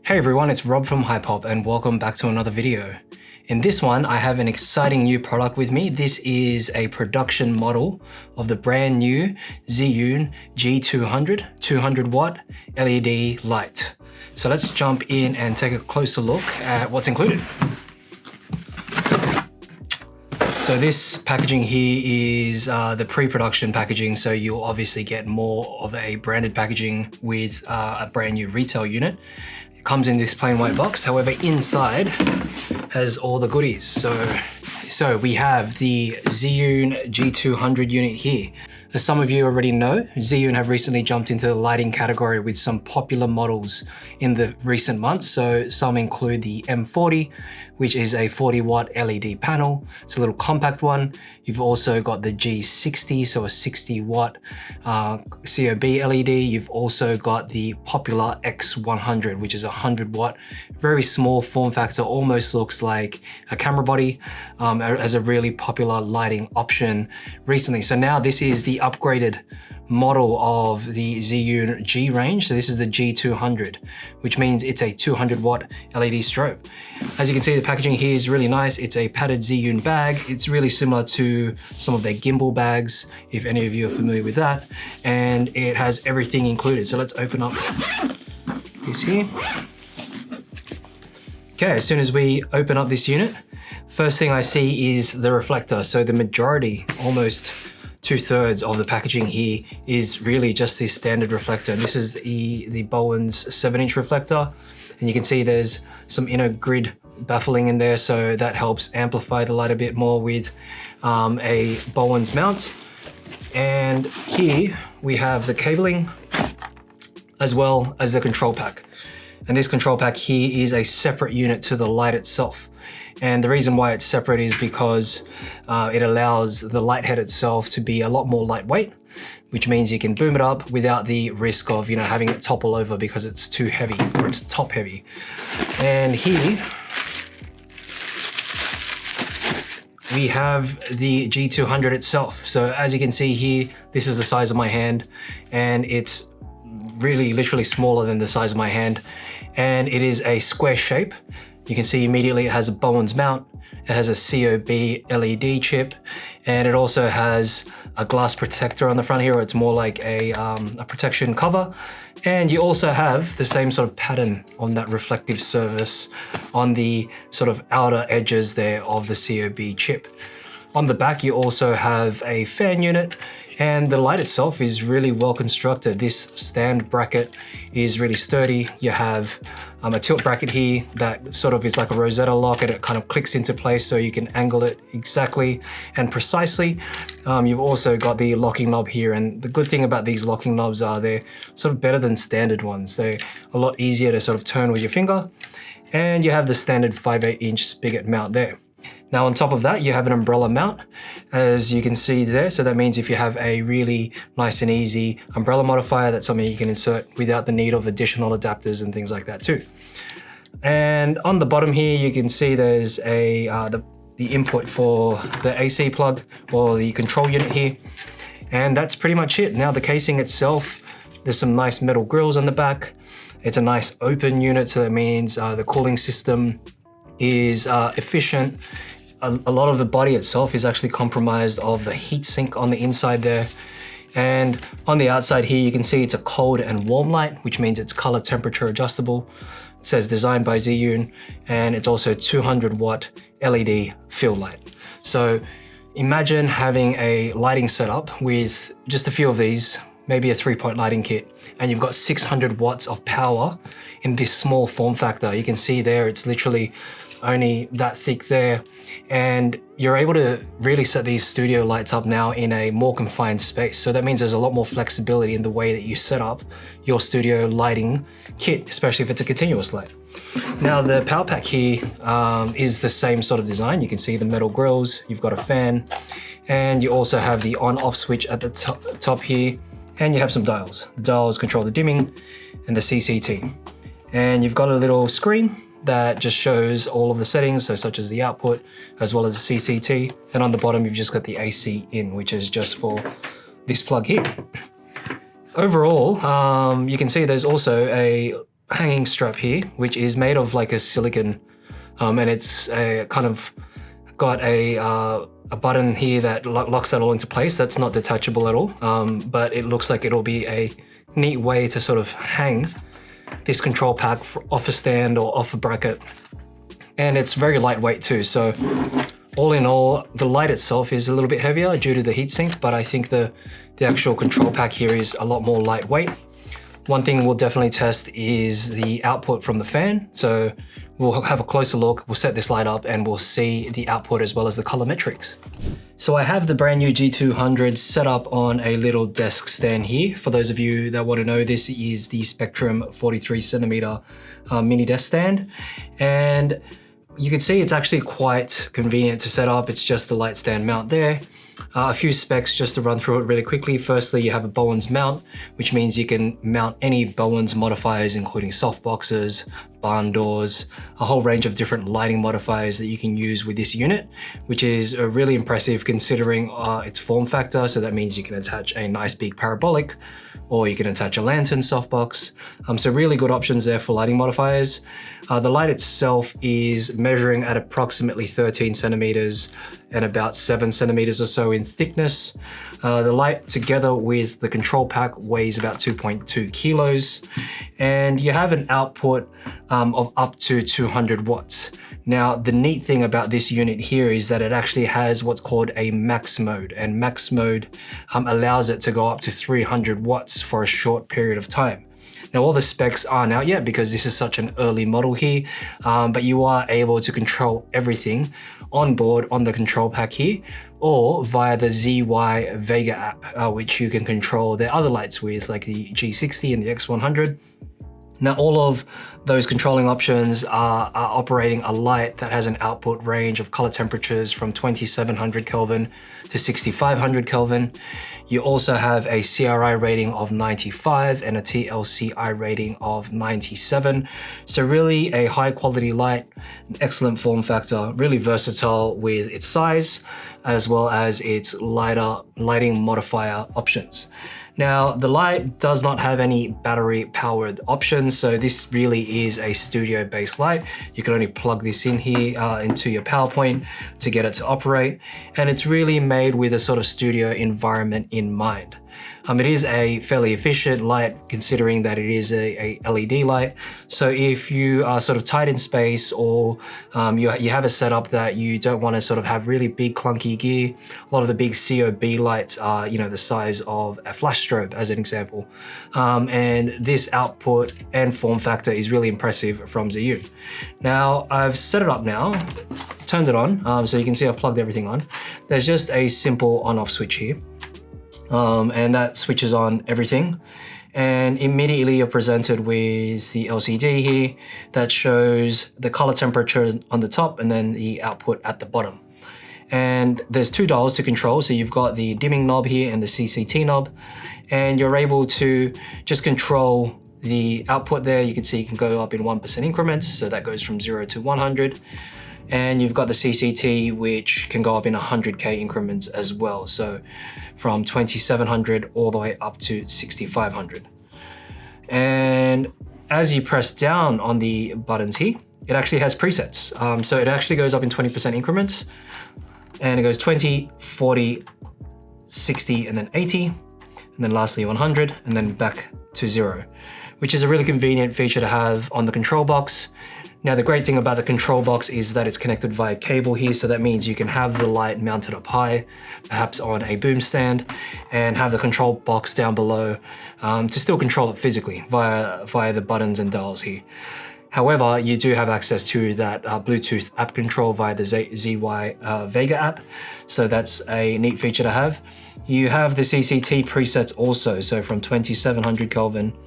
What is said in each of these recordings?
Hey everyone, it's Rob from Hypop and welcome back to another video. In this one, I have an exciting new product with me. This is a production model of the brand new Zhiyun G200 200W LED light. So let's jump in and take a closer look at what's included. So this packaging here is the pre-production packaging, so you'll obviously get more of a branded packaging with a brand new retail unit. Comes in this plain white box, however inside has all the goodies. So we have the Zhiyun G200 unit here. As some of you already know, Zhiyun have recently jumped into the lighting category with some popular models in the recent months. So some include the M40, which is a 40W LED panel. It's a little compact one. You've also got the G60, so a 60W COB LED. You've also got the popular X100, which is a 100W, very small form factor, almost looks like a camera body, as a really popular lighting option recently. So now this is the upgraded model of the Zhiyun G-Range. So this is the G200, which means it's a 200W LED strobe. As you can see, the packaging here is really nice. It's a padded Zhiyun bag. It's really similar to some of their gimbal bags, if any of you are familiar with that. And it has everything included. So let's open up this here. Okay, as soon as we open up this unit, first thing I see is the reflector. So the majority, almost 2/3 of the packaging here is really just this standard reflector. And this is the Bowen's 7-inch reflector. And you can see there's some inner grid baffling in there, so that helps amplify the light a bit more with a Bowen's mount. And here we have the cabling as well as the control pack. And this control pack here is a separate unit to the light itself. And the reason why it's separate is because it allows the light head itself to be a lot more lightweight, which means you can boom it up without the risk of, having it topple over because it's too heavy or it's top heavy. And here we have the G200 itself. So as you can see here, this is the size of my hand, and it's really literally smaller than the size of my hand. And it is a square shape. You can see immediately it has a Bowen's mount, it has a COB LED chip, and it also has a glass protector on the front here, or it's more like a protection cover. And you also have the same sort of pattern on that reflective surface on the sort of outer edges there of the COB chip. On the back, you also have a fan unit, and the light itself is really well constructed. This stand bracket is really sturdy. You have a tilt bracket here that sort of is like a Rosetta lock, and it kind of clicks into place so you can angle it exactly and precisely. You've also got the locking knob here, and the good thing about these locking knobs are they're sort of better than standard ones. They're a lot easier to sort of turn with your finger, and you have the standard 5/8" spigot mount there. Now on top of that, you have an umbrella mount, as you can see there. So that means if you have a really nice and easy umbrella modifier, that's something you can insert without the need of additional adapters and things like that too. And on the bottom here, you can see there's the input for the AC plug or the control unit here. And that's pretty much it. Now the casing itself, there's some nice metal grills on the back. It's a nice open unit, so that means the cooling system is efficient. A lot of the body itself is actually comprised of the heat sink on the inside there. And on the outside here, you can see it's a cold and warm light, which means it's color temperature adjustable. It says designed by Zhiyun, and it's also 200W LED field light. So imagine having a lighting setup with just a few of these, maybe a 3-point lighting kit, and you've got 600 watts of power in this small form factor. You can see there, it's literally only that thick there. And you're able to really set these studio lights up now in a more confined space. So that means there's a lot more flexibility in the way that you set up your studio lighting kit, especially if it's a continuous light. Now the power pack here is the same sort of design. You can see the metal grills, you've got a fan, and you also have the on-off switch at the top here, and you have some dials. The dials control the dimming and the CCT. And you've got a little screen that just shows all of the settings, so such as the output, as well as the CCT. And on the bottom, you've just got the AC in, which is just for this plug here. Overall, you can see there's also a hanging strap here, which is made of like a silicone, and it's kind of got a button here that locks that all into place. That's not detachable at all, but it looks like it'll be a neat way to sort of hang this control pack off a stand or off a bracket. And it's very lightweight too, so all in all, the light itself is a little bit heavier due to the heatsink, but I think the actual control pack here is a lot more lightweight. One thing we'll definitely test is the output from the fan. So we'll have a closer look, we'll set this light up and we'll see the output as well as the color metrics. So I have the brand new G200 set up on a little desk stand here. For those of you that want to know, this is the Spectrum 43cm mini desk stand. And you can see it's actually quite convenient to set up. It's just the light stand mount there. A few specs just to run through it really quickly. Firstly, you have a Bowens mount, which means you can mount any Bowens modifiers, including softboxes, barn doors, a whole range of different lighting modifiers that you can use with this unit, which is really impressive considering its form factor. So that means you can attach a nice big parabolic, or you can attach a lantern softbox. So really good options there for lighting modifiers. The light itself is measuring at approximately 13 centimeters and about 7 centimeters or so in thickness. The light together with the control pack weighs about 2.2 kilos, and you have an output of up to 200 watts. Now, the neat thing about this unit here is that it actually has what's called a max mode, and max mode allows it to go up to 300 watts for a short period of time. Now, all the specs aren't out yet because this is such an early model here, but you are able to control everything on board on the control pack here, or via the ZY Vega app, which you can control their other lights with, like the G60 and the X100. Now, all of those controlling options are operating a light that has an output range of color temperatures from 2700 Kelvin to 6500 Kelvin. You also have a CRI rating of 95 and a TLCI rating of 97. So really a high quality light, an excellent form factor, really versatile with its size, as well as its lighting modifier options. Now, the light does not have any battery powered options, so this really is a studio based light. You can only plug this in here into your PowerPoint to get it to operate, and it's really made with a sort of studio environment in mind. It is a fairly efficient light considering that it is a LED light. So if you are sort of tight in space, or you have a setup that you don't want to sort of have really big clunky gear, a lot of the big COB lights are, the size of a flash strobe as an example. And this output and form factor is really impressive from Zhiyun. Now, I've set it up now, turned it on, so you can see I've plugged everything on. There's just a simple on-off switch here. And that switches on everything, and immediately you're presented with the LCD here that shows the color temperature on the top and then the output at the bottom. And there's two dials to control, so you've got the dimming knob here and the CCT knob, and you're able to just control the output there. You can see you can go up in 1% increments, so that goes from 0 to 100. And you've got the CCT, which can go up in 100K increments as well. So from 2700 all the way up to 6500. And as you press down on the buttons here, it actually has presets. So it actually goes up in 20% increments, and it goes 20, 40, 60, and then 80, and then lastly 100, and then back to 0, which is a really convenient feature to have on the control box. Now, the great thing about the control box is that it's connected via cable here, so that means you can have the light mounted up high, perhaps on a boom stand, and have the control box down below to still control it physically via the buttons and dials here. However, you do have access to that Bluetooth app control via the ZY Vega app, so that's a neat feature to have. You have the CCT presets also, so from 2700 Kelvin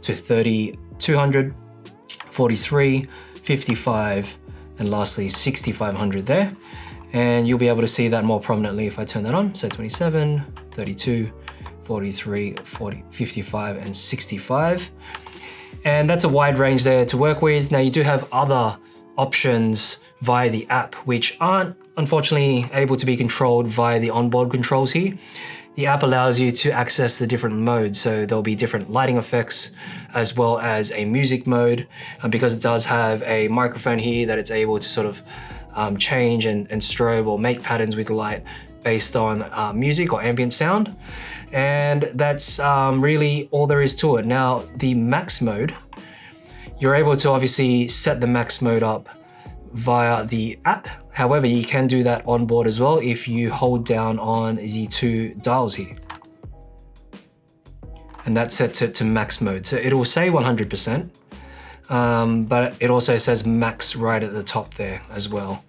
to 3200, 43, 55, and lastly 6500 there. And you'll be able to see that more prominently if I turn that on. So 27, 32, 43, 40, 55, and 65. And that's a wide range there to work with. Now, you do have other options via the app, which aren't unfortunately able to be controlled via the onboard controls here. The app allows you to access the different modes, so there'll be different lighting effects as well as a music mode, and because it does have a microphone here that it's able to sort of change and strobe or make patterns with the light based on music or ambient sound. And that's really all there is to it. Now, the max mode, you're able to obviously set the max mode up via the app. However, you can do that on board as well if you hold down on the two dials here. And that sets it to max mode. So it will say 100%, but it also says max right at the top there as well.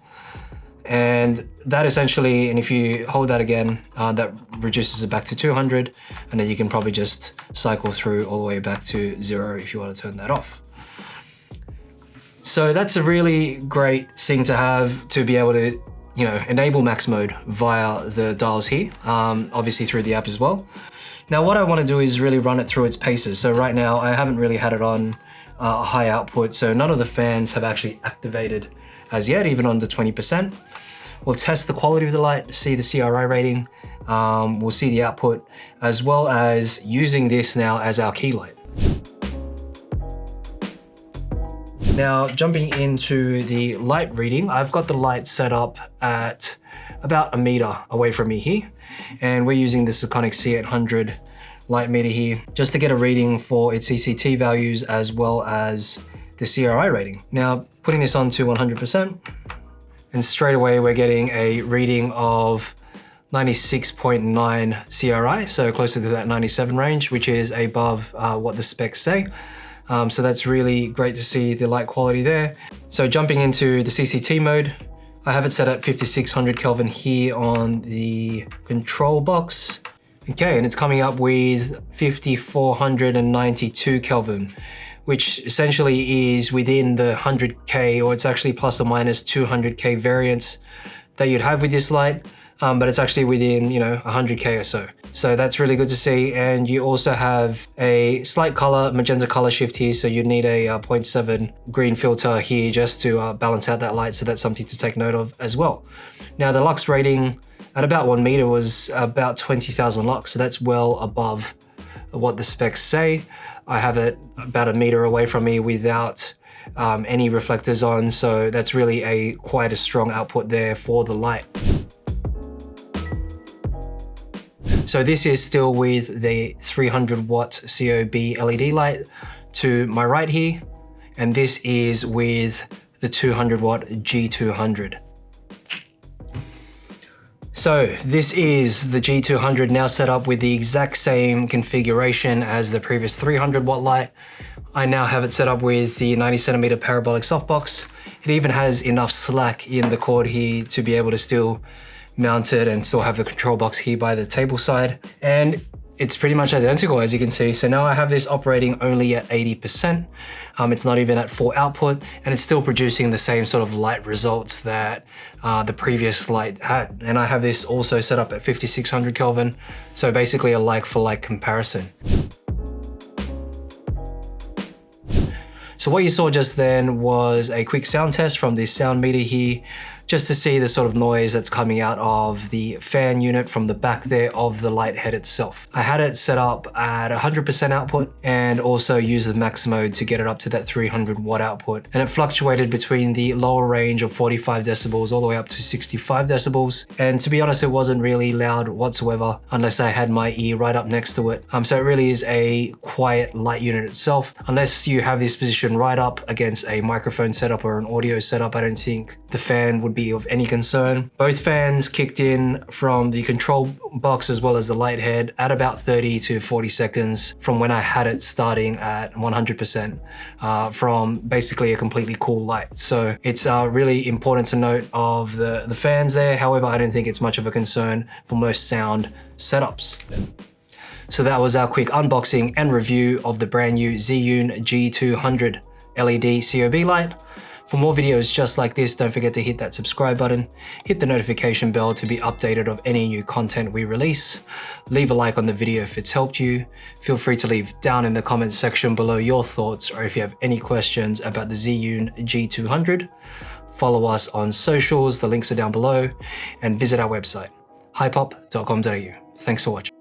And that essentially, and if you hold that again, that reduces it back to 200, and then you can probably just cycle through all the way back to 0 if you want to turn that off. So that's a really great thing to have, to be able to, you know, enable max mode via the dials here, obviously through the app as well. Now what I want to do is really run it through its paces. So right now I haven't really had it on high output, so none of the fans have actually activated as yet, even under 20%. We'll test the quality of the light, see the CRI rating, we'll see the output, as well as using this now as our key light. Now, jumping into the light reading, I've got the light set up at about 1 meter away from me here, and we're using the Sekonic C800 light meter here just to get a reading for its CCT values as well as the CRI rating. Now, putting this on to 100%, and straight away we're getting a reading of 96.9 CRI, so closer to that 97 range, which is above what the specs say. So that's really great to see the light quality there. So jumping into the CCT mode, I have it set at 5600 Kelvin here on the control box. Okay, and it's coming up with 5492 Kelvin, which essentially is within the 100K, or it's actually plus or minus 200K variance that you'd have with this light. But it's actually within, you know, 100K or so. So that's really good to see. And you also have a slight color, magenta color shift here. So you need a 0.7 green filter here just to balance out that light. So that's something to take note of as well. Now the lux rating at about 1 meter was about 20,000 lux. So that's well above what the specs say. I have it about 1 meter away from me without any reflectors on. So that's really quite a strong output there for the light. So this is still with the 300 watt COB LED light to my right here, and this is with the 200 watt G200. So this is the G200 now set up with the exact same configuration as the previous 300 watt light. I now have it set up with the 90 centimeter parabolic softbox. It even has enough slack in the cord here to be able to still mount it and still have the control box here by the table side. And it's pretty much identical, as you can see. So now I have this operating only at 80%. It's not even at full output, and it's still producing the same sort of light results that the previous light had. And I have this also set up at 5600 Kelvin. So basically a like for like comparison. So what you saw just then was a quick sound test from this sound meter here, just to see the sort of noise that's coming out of the fan unit from the back there of the light head itself. I had it set up at 100% output and also used the max mode to get it up to that 300 watt output. And it fluctuated between the lower range of 45 decibels all the way up to 65 decibels. And to be honest, it wasn't really loud whatsoever unless I had my ear right up next to it. So it really is a quiet light unit itself. Unless you have this position right up against a microphone setup or an audio setup, I don't think the fan would be of any concern. Both fans kicked in from the control box as well as the light head at about 30 to 40 seconds from when I had it starting at 100% from basically a completely cool light. So it's really important to note of the fans there. However, I don't think it's much of a concern for most sound setups. So that was our quick unboxing and review of the brand new Zhiyun G200 LED COB light. For more videos just like this, don't forget to hit that subscribe button, hit the notification bell to be updated of any new content we release. Leave a like on the video if it's helped you. Feel free to leave down in the comments section below your thoughts, or if you have any questions about the Zhiyun G200. Follow us on socials, the links are down below, and visit our website, hypop.com.au. Thanks for watching.